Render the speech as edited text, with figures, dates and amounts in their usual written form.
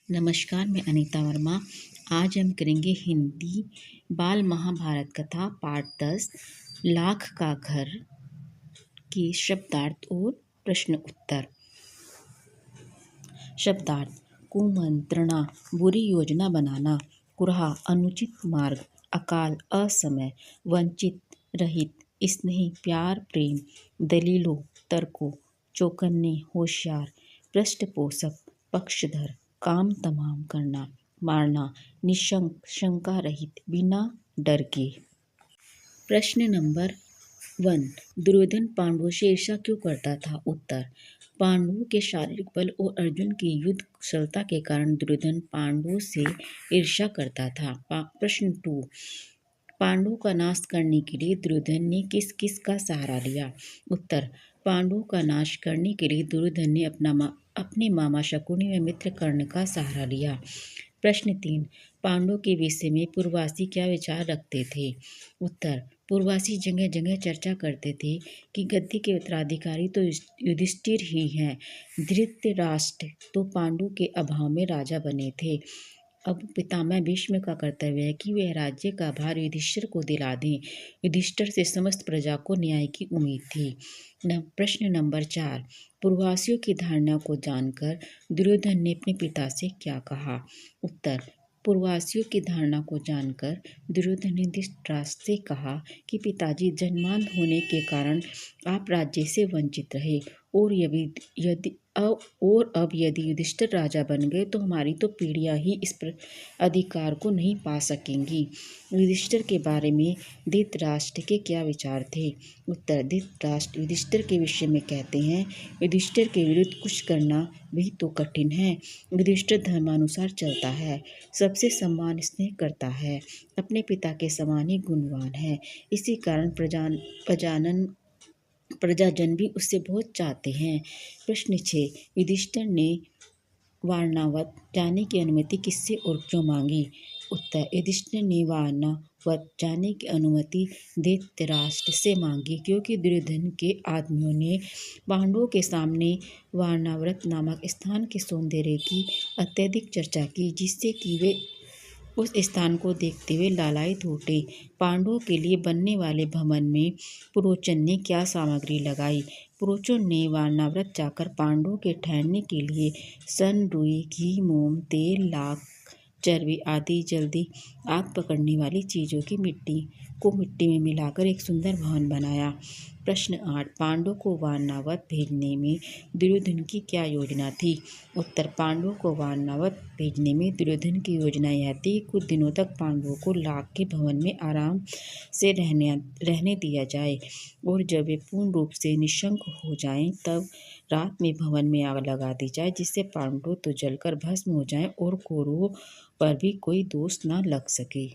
नमस्कार, मैं अनीता वर्मा। आज हम करेंगे हिंदी बाल महाभारत कथा पाठ 10 लाख का घर की शब्दार्थ और प्रश्न उत्तर। शब्दार्थ: कुमंत्रणा, बुरी योजना बनाना, कुरहा, अनुचित मार्ग, अकाल, असमय, वंचित, रहित, स्नेही, प्यार, प्रेम, दलीलों, तर्कों, चौकन्ने, होशियार, पृष्ठपोषक, पक्षधर, काम तमाम करना, मारना, निशंक, शंका रहित, बिना डर के। प्रश्न नंबर 1, दुर्योधन पांडवों से ईर्ष्या क्यों करता था? उत्तर: पांडवों के शारीरिक बल और अर्जुन की युद्ध कुशलता के कारण दुर्योधन पांडवों से ईर्ष्या करता था। प्रश्न 2, पांडवों का नाश करने के लिए दुर्योधन ने किस किस का सहारा लिया? उत्तर: पांडवों का नाश करने के लिए दुर्योधन ने अपने मामा शकुनी व मित्र कर्ण का सहारा लिया। प्रश्न 3, पांडवों के विषय में पूर्ववासी क्या विचार रखते थे? उत्तर: पूर्ववासी जगह जगह चर्चा करते थे कि गद्दी के उत्तराधिकारी तो युधिष्ठिर ही हैं। धृतराष्ट्र तो पांडु के अभाव में राजा बने थे। अब पितामह भीष्म का कर्तव्य है कि वह राज्य का भार युधिष्ठिर को दिला दें। युधिष्ठिर से समस्त प्रजा को न्याय की उम्मीद थी। प्रश्न नंबर 4, पूर्ववासियों की धारणा को जानकर दुर्योधन ने अपने पिता से क्या कहा? उत्तर: पूर्ववासियों की धारणा को जानकर दुर्योधन ने धृतराष्ट्र से कहा कि पिताजी, जन्मांध होने के कारण आप राज्य से वंचित रहे और अब यदि युधिष्ठिर राजा बन गए तो हमारी तो पीढ़ियां ही इस अधिकार को नहीं पा सकेंगी। युधिष्ठिर के बारे में धृतराष्ट्र के क्या विचार थे? उत्तर: धृतराष्ट्र युधिष्ठिर के विषय में कहते हैं, युधिष्ठिर के विरुद्ध कुछ करना भी तो कठिन है। युधिष्ठिर धर्मानुसार चलता है, सबसे सम्मान स्नेह करता है, अपने पिता के समान ही गुणवान है। इसी कारण प्रजाजन भी उससे बहुत चाहते हैं। प्रश्न 6, युधिष्ठिर ने वारणावत जाने की अनुमति किससे और क्यों मांगी? उत्तर: युधिष्ठिर ने वारणावत जाने की अनुमति धृतराष्ट्र से मांगी क्योंकि दुर्योधन के आदमियों ने पांडवों के सामने वारणावत नामक स्थान के सौंदर्य की अत्यधिक चर्चा की, जिससे कि वे उस स्थान को देखते हुए लालायित उठे। पांडवों के लिए बनने वाले भवन में पुरोचन ने क्या सामग्री लगाई? पुरोचन ने वारणावत जाकर पांडवों के ठहरने के लिए सन, रुई, घी, मोम, तेल, लाख, चर्बी आदि जल्दी आग पकड़ने वाली चीज़ों की मिट्टी में मिलाकर एक सुंदर भवन बनाया। प्रश्न 8, पांडवों को वारणावत भेजने में दुर्योधन की क्या योजना थी? उत्तर: पांडवों को वारणावत भेजने में दुर्योधन की योजना यह थी कि कुछ दिनों तक पांडवों को लाख के भवन में आराम से रहने दिया जाए और जब वे पूर्ण रूप से निशंक हो जाएं तब रात में भवन में आग लगा दी जाए, जिससे पांडव तो जलकर भस्म हो जाएं और कौरवों पर भी कोई दोष न लग सके।